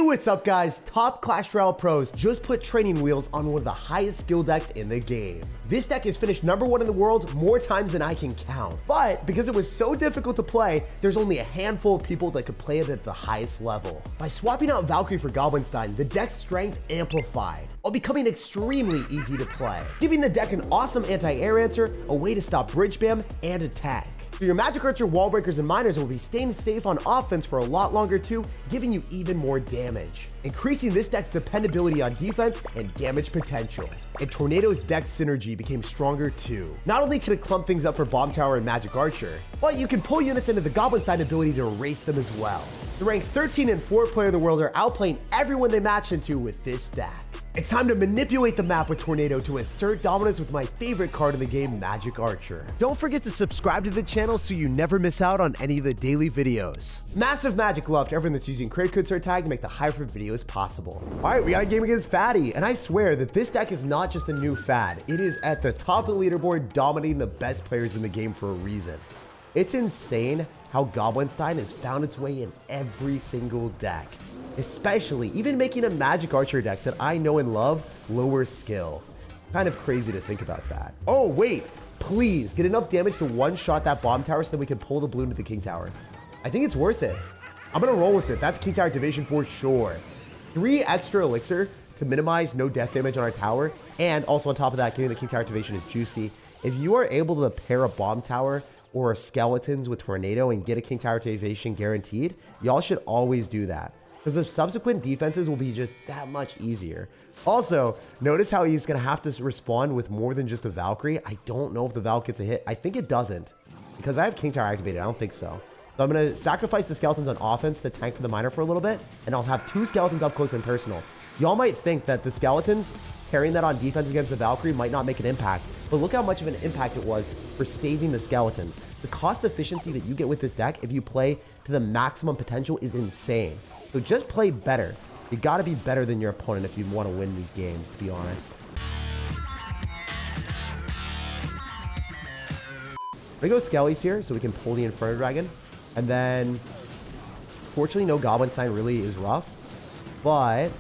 What's up guys, top Clash Royale pros just put training wheels on one of the highest skill decks in the game. This deck has finished #1 in the world more times than I can count, but because it was so difficult to play, there's only a handful of people that could play it at the highest level. By swapping out Valkyrie for Goblinstein, the deck's strength amplified, while becoming extremely easy to play, giving the deck an awesome anti-air answer, a way to stop bridge spam, and attack. So your Magic Archer, Wall Breakers, and Miners will be staying safe on offense for a lot longer too, giving you even more damage, increasing this deck's dependability on defense and damage potential. And Tornado's deck synergy became stronger too. Not only can it clump things up for Bomb Tower and Magic Archer, but you can pull units into the Goblinstein ability to erase them as well. The ranked 13 and 4 player in the world are outplaying everyone they match into with this deck. It's time to manipulate the map with Tornado to assert dominance with my favorite card in the game, Magic Archer. Don't forget to subscribe to the channel so you never miss out on any of the daily videos. Massive magic love to everyone that's using credit code SirTag to make the high for videos possible. All right, we got a game against Fatty, and I swear that this deck is not just a new fad. It is at the top of the leaderboard, dominating the best players in the game for a reason. It's insane how Goblinstein has found its way in every single deck. Especially even making a Magic Archer deck that I know and love lower skill. Kind of crazy to think about that. Oh wait, please get enough damage to one-shot that Bomb Tower so that we can pull the blue into the King Tower. I think it's worth it. I'm gonna roll with it. That's King Tower activation for sure. 3 extra elixir to minimize no death damage on our tower, and also on top of that, getting the King Tower activation is juicy. If you are able to pair a Bomb Tower or skeletons with Tornado and get a King Tower activation guaranteed, y'all should always do that, because the subsequent defenses will be just that much easier. Also, notice how he's going to have to respond with more than just a Valkyrie. I don't know if the Valk gets a hit. I think it doesn't, because I have King Tower activated. I don't think so. So I'm going to sacrifice the skeletons on offense to tank for the miner for a little bit, and I'll have 2 skeletons up close and personal. Y'all might think that the skeletons carrying that on defense against the Valkyrie might not make an impact, but look how much of an impact it was for saving the skeletons. The cost efficiency that you get with this deck if you play to the maximum potential is insane. So just play better. You gotta be better than your opponent if you want to win these games, to be honest. We're gonna go Skellies here so we can pull the Inferno Dragon. And then, fortunately, no Goblinstein really is rough. But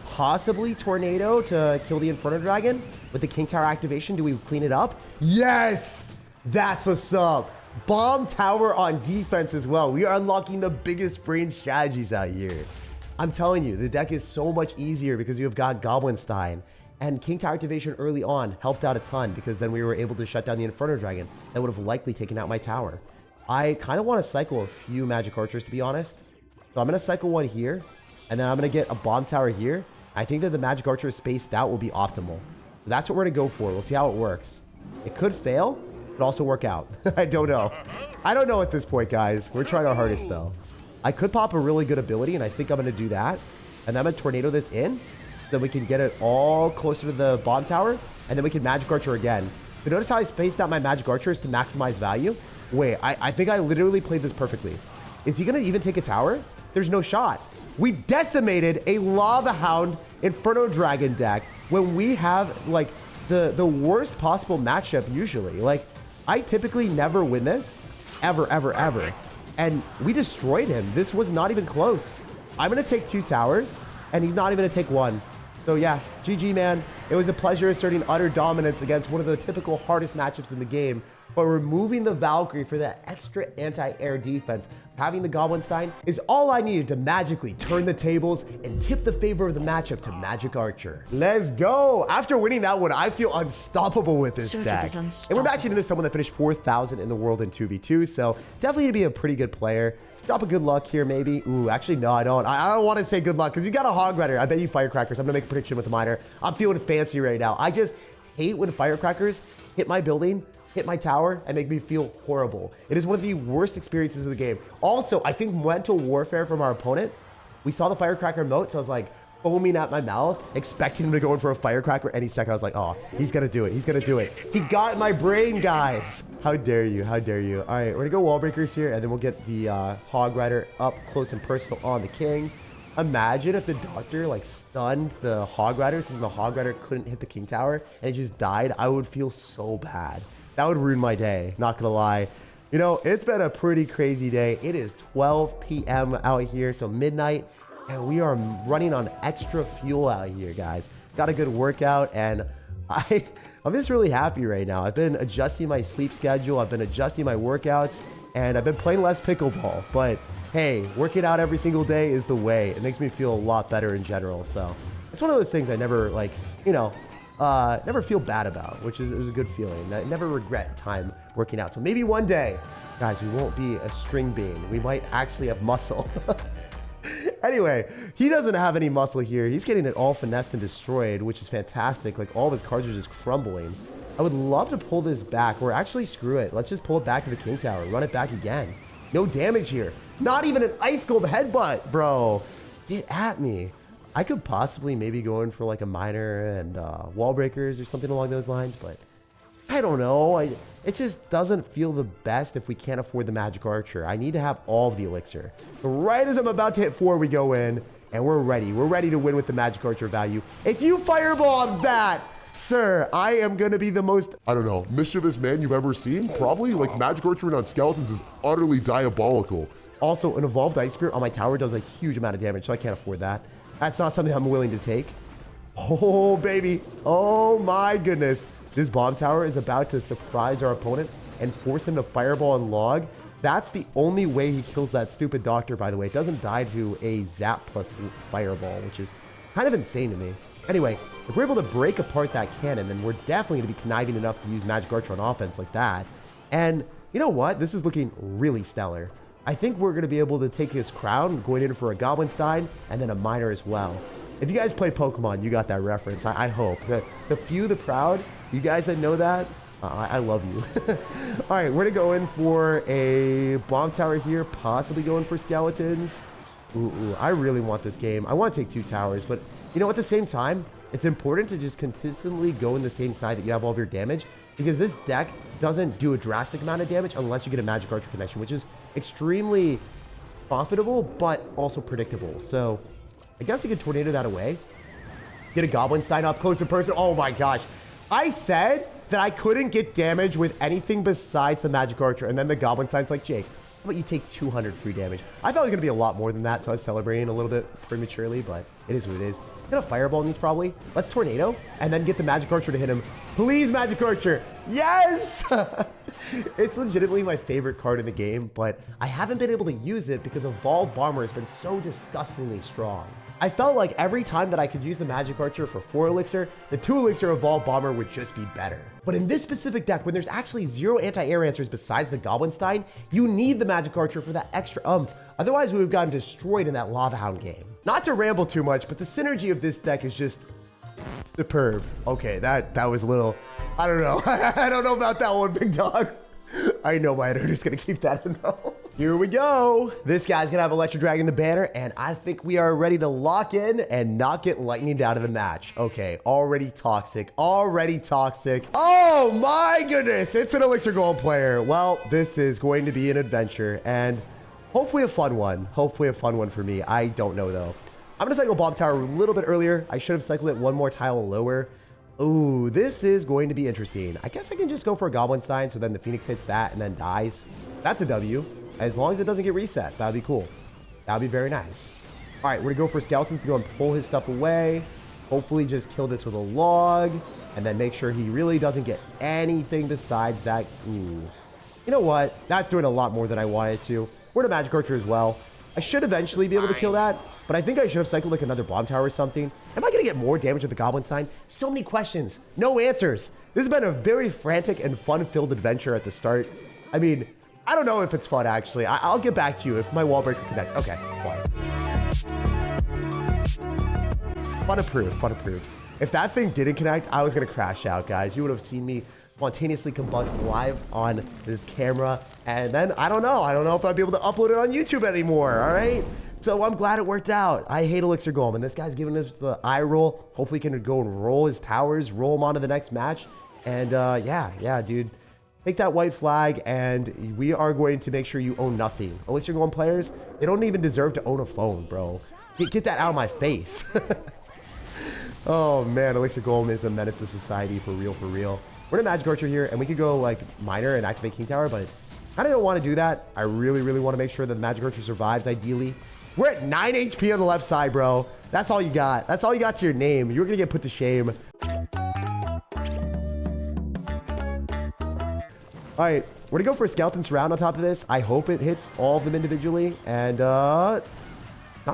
possibly Tornado to kill the Inferno Dragon with the King Tower activation. Do we clean it up? Yes! That's what's up. Bomb Tower on defense as well. We are unlocking the biggest brain strategies out here. I'm telling you, the deck is so much easier because you have got Goblinstein. And King Tower activation early on helped out a ton, because then we were able to shut down the Inferno Dragon that would have likely taken out my tower. I kind of want to cycle a few Magic Archers, to be honest. So I'm going to cycle one here, and then I'm going to get a Bomb Tower here. I think that the Magic Archer spaced out will be optimal. So that's what we're going to go for. We'll see how it works. It could fail. Could also work out. I don't know. I don't know at this point, guys. We're trying our hardest, though. I could pop a really good ability, and I think I'm going to do that. And then I'm going to Tornado this in, so that we can get it all closer to the Bomb Tower, and then we can Magic Archer again. But notice how I spaced out my Magic Archers to maximize value? Wait, I think I literally played this perfectly. Is he going to even take a tower? There's no shot. We decimated a Lava Hound Inferno Dragon deck when we have, like, the worst possible matchup usually. Like, I typically never win this, ever, ever, ever. And we destroyed him. This was not even close. I'm going to take 2 towers, and he's not even going to take 1. So yeah, GG, man. It was a pleasure asserting utter dominance against one of the typical hardest matchups in the game. But removing the Valkyrie for that extra anti-air defense, having the Goblinstein, is all I needed to magically turn the tables and tip the favor of the matchup to Magic Archer. Let's go! After winning that one, I feel unstoppable with this deck. And we're matching into someone that finished 4,000 in the world in 2v2, so definitely to be a pretty good player. Drop a good luck here, maybe. Ooh, actually, no, I don't. I don't want to say good luck, because you got a Hog Rider. I bet you Firecrackers. I'm going to make a prediction with the Miner. I'm feeling fancy right now. I just hate when Firecrackers hit my building, hit my tower, and make me feel horrible. It is one of the worst experiences of the game. Also, I think mental warfare from our opponent. We saw the Firecracker moat, so I was like foaming at my mouth, expecting him to go in for a Firecracker any second. I was like, oh, he's gonna do it. He's gonna do it. He got my brain, guys. How dare you? How dare you? All right, we're gonna go Wall Breakers here, and then we'll get the Hog Rider up close and personal on the King. Imagine if the Doctor like stunned the Hog Rider, since the Hog Rider couldn't hit the King Tower and it just died. I would feel so bad. That would ruin my day, not gonna lie. You know, it's been a pretty crazy day. It is 12 p.m. out here, so midnight, And we are running on extra fuel out here, guys. Got a good workout, and I'm just really happy right now. I've been adjusting my sleep schedule. I've been adjusting my workouts, and I've been playing less pickleball. But hey, working out every single day is the way. It makes me feel a lot better in general. So it's one of those things I never, like, you know, never feel bad about, which is a good feeling. I never regret time working out. So maybe one day, guys, we won't be a string bean. We might actually have muscle. Anyway, he doesn't have any muscle here. He's getting it all finessed and destroyed, which is fantastic. Like, all of his cards are just crumbling. I would love to pull this back, or actually screw it. Let's just pull it back to the king tower. Run it back again. No damage here. Not even an ice golem headbutt, bro. Get at me. I could possibly maybe go in for like a miner and wall breakers or something along those lines, but I don't know. It just doesn't feel the best if we can't afford the magic archer. I need to have all of the elixir. So right as I'm about to hit 4, we go in, and we're ready. We're ready to win with the magic archer value. If you fireball that, sir, I am going to be the most, I don't know, mischievous man you've ever seen. Probably. Like, magic archery on skeletons is utterly diabolical. Also, an evolved ice spear on my tower does a huge amount of damage, so I can't afford that. That's not something I'm willing to take. Oh, baby. Oh, my goodness. This bomb tower is about to surprise our opponent and force him to fireball and log. That's the only way he kills that stupid doctor, by the way. It doesn't die to a zap plus fireball, which is kind of insane to me. Anyway, if we're able to break apart that cannon, then we're definitely going to be conniving enough to use magic archer on offense like that. And you know what? This is looking really stellar. I think we're going to be able to take his crown, going in for a Goblin Stein, and then a miner as well. If you guys play Pokemon, you got that reference. I hope. The few, the proud, you guys that know that, I love you. All right, we're going to go in for a bomb tower here, possibly going for skeletons. Ooh, I really want this game. I want to take 2 towers, but you know, at the same time, it's important to just consistently go in the same side that you have all of your damage, because this deck doesn't do a drastic amount of damage unless you get a magic archer connection, which is extremely profitable, but also predictable. So I guess you could tornado that away. Get a Goblin Stein up close in person. Oh my gosh. I said that I couldn't get damage with anything besides the magic archer, and then the Goblin Stein's like, Jake, how about you take 200 free damage? I thought it was going to be a lot more than that, so I was celebrating a little bit prematurely, but it is what it is. He's going to fireball in these probably. Let's tornado, and then get the magic archer to hit him. Please, magic archer. Yes! It's legitimately my favorite card in the game, but I haven't been able to use it because Evolved Bomber has been so disgustingly strong. I felt like every time that I could use the magic archer for 4 elixir, the 2 elixir Evolved Bomber would just be better. But in this specific deck, when there's actually 0 anti-air answers besides the Goblin Stein, you need the magic archer for that extra umph. Otherwise, we would have gotten destroyed in that Lava Hound game. Not to ramble too much, but the synergy of this deck is just superb. Okay, that was a little, I don't know. I don't know about that one, big dog. I know my editor's gonna keep that in though. Here we go. This guy's gonna have Electro Dragon the banner, and I think we are ready to lock in and not get lightninged out of the match. Okay, already toxic, already toxic. Oh my goodness, it's an Elixir Golem player. Well, this is going to be an adventure, and hopefully a fun one. Hopefully a fun one for me. I don't know though. I'm gonna cycle Bomb Tower a little bit earlier. I should have cycled it one more tile lower. Ooh, this is going to be interesting. I guess I can just go for a Goblin Stein, so then the Phoenix hits that and then dies. That's a W. As long as it doesn't get reset, that'd be cool. That'd be very nice. All right, we're gonna go for Skeletons to go and pull his stuff away. Hopefully just kill this with a log, and then make sure he really doesn't get anything besides that. Ooh. You know what? That's doing a lot more than I wanted to. We're in a Magic Archer as well. I should eventually be able to kill that, but I think I should have cycled like another Bomb Tower or something. Am I going to get more damage with the Goblin Stein? So many questions, no answers. This has been a very frantic and fun-filled adventure at the start. I mean, I don't know if it's fun, actually. I'll get back to you if my wall breaker connects. Okay, fine. Fun approved, fun approved. If that thing didn't connect, I was going to crash out, guys. You would have seen me spontaneously combust live on this camera, and then I don't know if I'd be able to upload it on YouTube anymore. All right, so I'm glad it worked out. I hate Elixir Golem, and this guy's giving us the eye roll. Hopefully he can go and roll his towers, roll him onto the next match, and yeah, dude, take that white flag, and we are going to make sure you own nothing. Elixir Golem players, they don't even deserve to own a phone, bro. Get that out of my face. Oh man, Elixir Golem is a menace to society, for real, for real. We're in a Magic Archer here, and we could go like Miner and activate King Tower, but I don't want to do that. I really, really want to make sure that the Magic Archer survives, ideally. We're at 9 HP on the left side, bro. That's all you got. That's all you got to your name. You're going to get put to shame. All right, we're going to go for a skeleton surround on top of this. I hope it hits all of them individually. And not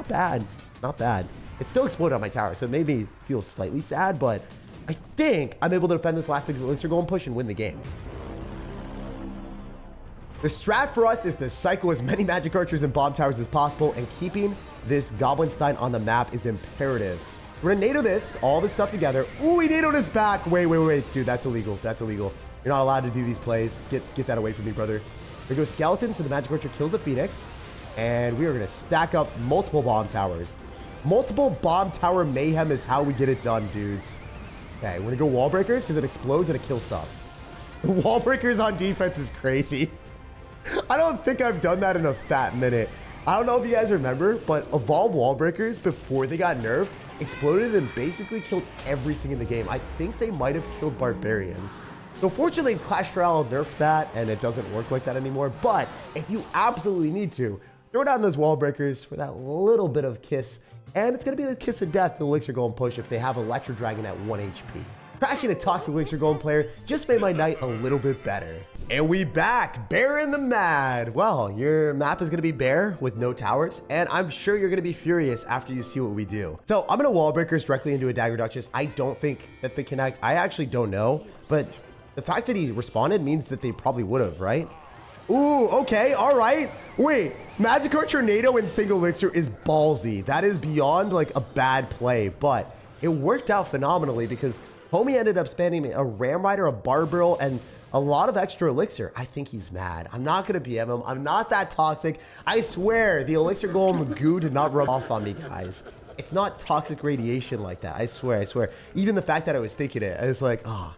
bad. Not bad. It still exploded on my tower, so it made me feel slightly sad, but I think I'm able to defend this last elixir golem push and win the game. The strat for us is to cycle as many magic archers and bomb towers as possible, and keeping this Goblin Stein on the map is imperative. We're gonna NATO this, all this stuff together. Ooh, he NATO'd us back. Wait. Dude, that's illegal. That's illegal. You're not allowed to do these plays. Get that away from me, brother. We go skeleton, so the magic archer kills the phoenix, and we are gonna stack up multiple bomb towers. Multiple bomb tower mayhem is how we get it done, dudes. Okay, we're gonna go wall breakers because it explodes and it kills stuff. Wall breakers on defense is crazy. I don't think I've done that in a fat minute. I don't know if you guys remember, but evolved wall breakers before they got nerfed exploded and basically killed everything in the game. I think they might have killed barbarians. So fortunately, Clash Royale nerfed that and it doesn't work like that anymore. But if you absolutely need to, throw down those wall breakers for that little bit of kiss. And it's going to be the kiss of death, the elixir golem push, if they have Electro Dragon at 1 HP. Crashing a toxic elixir golem player just made my night a little bit better. And we back, Bear in the Mad. Well, your map is going to be Bear with no towers, and I'm sure you're going to be furious after you see what we do. So I'm going to wall breakers directly into a Dagger Duchess. I don't think that they connect. I actually don't know, but the fact that he responded means that they probably would have, right? Ooh, okay, all right. Wait, Magic Archer NATO and single elixir is ballsy. That is beyond like a bad play, but it worked out phenomenally because homie ended up spamming a Ram Rider, a Barbarial, and a lot of extra elixir. I think he's mad. I'm not going to PM him. I'm not that toxic. I swear the elixir golem goo did not rub off on me, guys. It's not toxic radiation like that. I swear, I swear. Even the fact that I was thinking it, I was like, oh,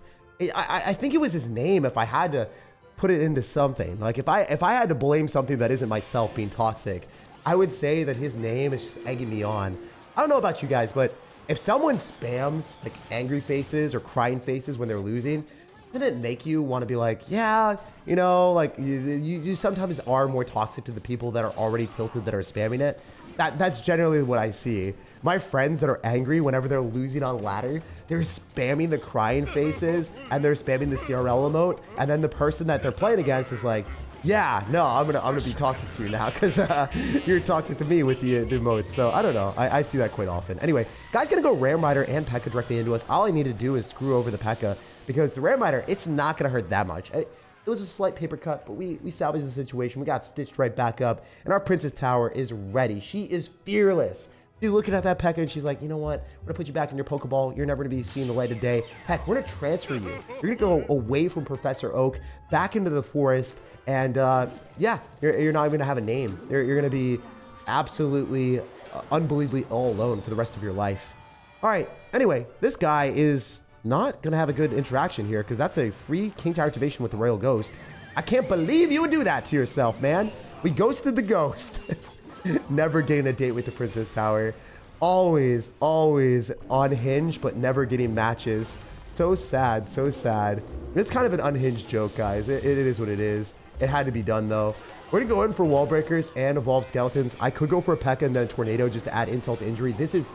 I think it was his name if I had to put it into something. Like if I had to blame something that isn't myself being toxic, I would say that his name is just egging me on. I don't know about you guys, but if someone spams like angry faces or crying faces when they're losing, doesn't it make you want to be like, yeah, you know, like you sometimes are more toxic to the people that are already tilted that are spamming it? That's generally what I see. My friends that are angry whenever they're losing on ladder, they're spamming the crying faces and they're spamming the CRL emote, and then the person that they're playing against is like, yeah, no, I'm gonna be toxic to you now because you're toxic to me with the emotes. So I don't know. I see that quite often. Anyway, guy's gonna go Ram Rider and P.E.K.K.A directly into us. All I need to do is screw over the P.E.K.K.A because the Ram Rider, it's not gonna hurt that much. It was a slight paper cut, but we salvaged the situation. We got stitched right back up, and our Princess Tower is ready. She is fearless. She's looking at that P.E.K.K.A and she's like, you know what? We're gonna put you back in your Pokeball. You're never gonna be seeing the light of day. Heck, we're gonna transfer you. You're gonna go away from Professor Oak, back into the forest, and yeah, you're not even gonna have a name. You're gonna be absolutely, unbelievably all alone for the rest of your life. All right. Anyway, this guy is not gonna have a good interaction here because that's a free King Tower activation with the Royal Ghost. I can't believe you would do that to yourself, man. We ghosted the ghost. Never getting a date with the Princess Tower. Always unhinged, but never getting matches. So sad, so sad. It's kind of an unhinged joke, guys. It is what it is. It had to be done, though. We're going to go in for wall breakers and evolve skeletons. I could go for a P.E.K.K.A and then a tornado just to add insult to injury. This is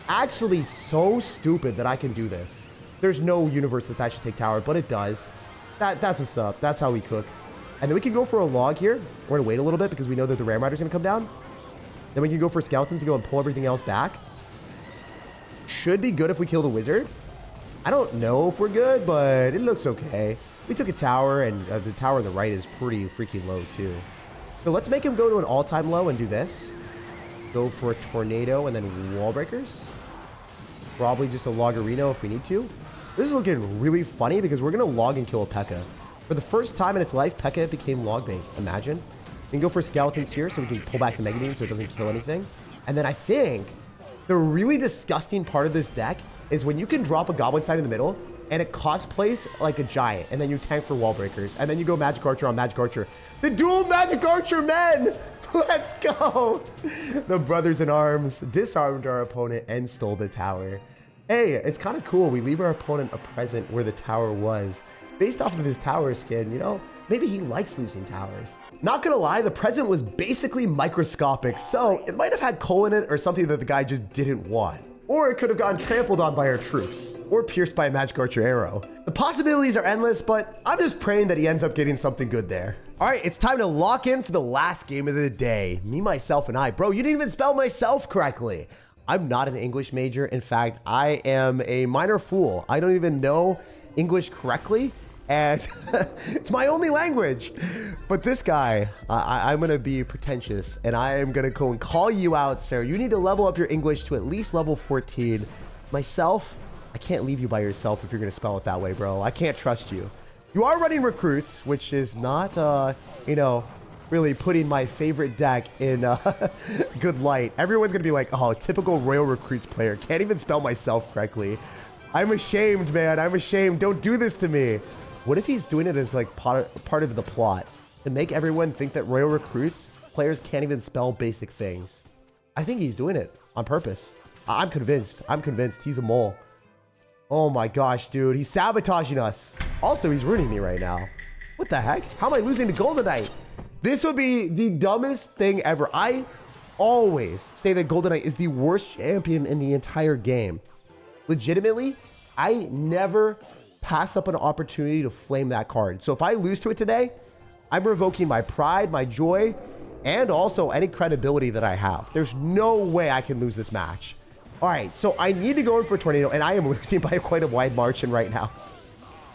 actually so stupid that I can do this. There's no universe that should take tower, but it does. That's what's up. That's how we cook. And then we can go for a log here. We're going to wait a little bit because we know that the Ram Rider's going to come down. Then we can go for skeletons to go and pull everything else back. Should be good if we kill the wizard. I don't know if we're good, but it looks okay. We took a tower, and the tower on the right is pretty freaking low too. So let's make him go to an all-time low and do this. Go for a tornado and then wall breakers. Probably just a Loggerino if we need to. This is looking really funny because we're going to log and kill a P.E.K.K.A. For the first time in its life, P.E.K.K.A became log bait. Imagine. We can go for skeletons here so we can pull back the Mega Beam so it doesn't kill anything. And then I think the really disgusting part of this deck is when you can drop a Goblin Stein in the middle and it cosplays like a giant, and then you tank for wall breakers, and then you go Magic Archer on Magic Archer. The dual Magic Archer men! Let's go! The brothers in arms disarmed our opponent and stole the tower. Hey, it's kind of cool. We leave our opponent a present where the tower was. Based off of his tower skin, you know, maybe he likes losing towers. Not gonna lie, the present was basically microscopic, so it might have had coal in it or something that the guy just didn't want. Or it could have gotten trampled on by our troops, or pierced by a magic archer arrow. The possibilities are endless, but I'm just praying that he ends up getting something good there. All right, it's time to lock in for the last game of the day. Me, myself, and I. Bro, you didn't even spell myself correctly. I'm not an English major. In fact, I am a minor fool. I don't even know English correctly, and it's my only language. But this guy, I'm gonna be pretentious, and I am gonna go and call you out, sir. You need to level up your English to at least level 14. Myself, I can't leave you by yourself if you're gonna spell it that way, bro. I can't trust you. You are running recruits, which is not, you know, really putting my favorite deck in good light. Everyone's gonna be like, oh, typical Royal Recruits player. Can't even spell myself correctly. I'm ashamed, man. I'm ashamed. Don't do this to me. What if he's doing it as like part of the plot to make everyone think that Royal Recruits players can't even spell basic things? I think he's doing it on purpose. I'm convinced. I'm convinced he's a mole. Oh my gosh, dude. He's sabotaging us. Also, he's ruining me right now. What the heck? How am I losing to Golden Knight? This would be the dumbest thing ever. I always say that Golden Knight is the worst champion in the entire game. Legitimately, I never pass up an opportunity to flame that card. So if I lose to it today, I'm revoking my pride, my joy, and also any credibility that I have. There's no way I can lose this match. All right, so I need to go in for Tornado, and I am losing by quite a wide margin right now.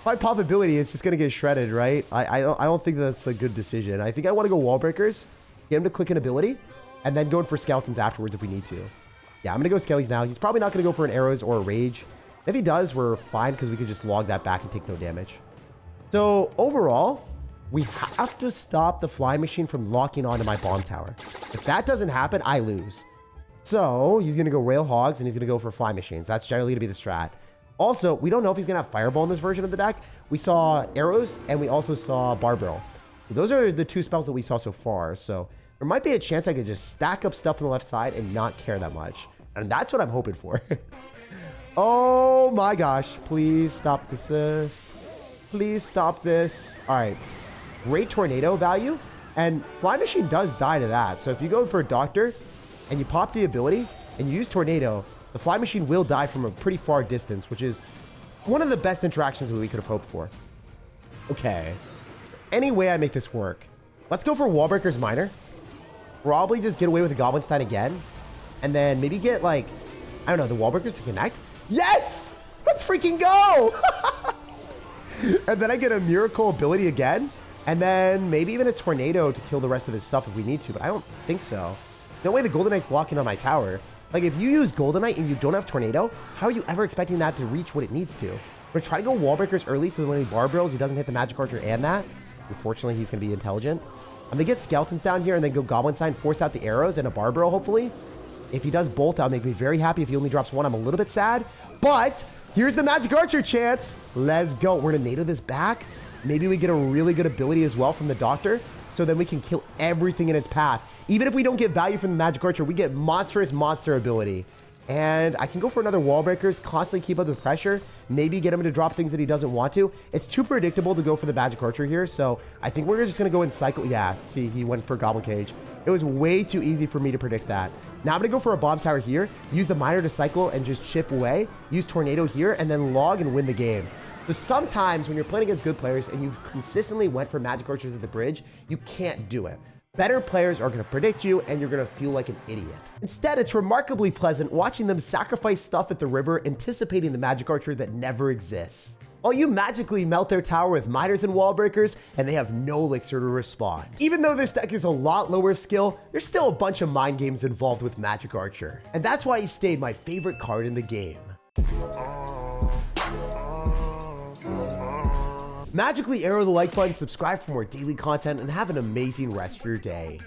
By probability, it's just gonna get shredded, right? I don't think that's a good decision. I think I want to go wall breakers, get him to click an ability, and then go in for skeletons afterwards if we need to. Yeah, I'm gonna go skellies now. He's probably not gonna go for an arrows or a rage. If he does, we're fine because we can just log that back and take no damage. So overall, we have to stop the flying machine from locking onto my bomb tower. If that doesn't happen, I lose. So he's gonna go rail hogs and he's gonna go for fly machines. That's generally gonna be the strat. Also, we don't know if he's gonna have fireball in this version of the deck. We saw arrows and we also saw barbell. Those are the two spells that we saw so far. So there might be a chance I could just stack up stuff on the left side and not care that much. And that's what I'm hoping for. Oh my gosh. Please stop this. Please stop this. All right. Great tornado value. And Fly Machine does die to that. So if you go for a doctor and you pop the ability and you use tornado, the Fly Machine will die from a pretty far distance, which is one of the best interactions that we could have hoped for. Okay. Any way I make this work. Let's go for Wallbreaker's Miner. Probably just get away with the Goblin Stein again. And then maybe get like, I don't know, the Wallbreakers to connect. Yes! Let's freaking go! And then I get a Miracle ability again. And then maybe even a Tornado to kill the rest of his stuff if we need to. But I don't think so. No way the Golden Knight's locking on my tower. Like, if you use Golden Knight and you don't have Tornado, how are you ever expecting that to reach what it needs to? I'm going to try to go Wallbreakers early so that when he barbarrels, he doesn't hit the Magic Archer and that. Unfortunately, he's going to be intelligent. I'm going to get Skeletons down here and then go Goblin Sign, force out the arrows and a barbarrel, hopefully. If he does both, that'll make me very happy. If he only drops one, I'm a little bit sad. But here's the Magic Archer chance. Let's go. We're going to NATO this back. Maybe we get a really good ability as well from the Doctor, so then we can kill everything in its path. Even if we don't get value from the Magic Archer, we get monstrous monster ability. And I can go for another Wall Breakers, constantly keep up the pressure, maybe get him to drop things that he doesn't want to. It's too predictable to go for the Magic Archer here, so I think we're just going to go and cycle. Yeah, see, he went for Goblin Cage. It was way too easy for me to predict that. Now I'm going to go for a Bomb Tower here, use the Miner to cycle and just chip away, use Tornado here, and then log and win the game. So sometimes when you're playing against good players and you've consistently went for Magic Archers at the bridge, you can't do it. Better players are going to predict you and you're going to feel like an idiot. Instead, it's remarkably pleasant watching them sacrifice stuff at the river, anticipating the Magic Archer that never exists. While you magically melt their tower with Miners and Wall Breakers, and they have no elixir to respond. Even though this deck is a lot lower skill, there's still a bunch of mind games involved with Magic Archer. And that's why he stayed my favorite card in the game. Magically arrow the like button, subscribe for more daily content, and have an amazing rest of your day.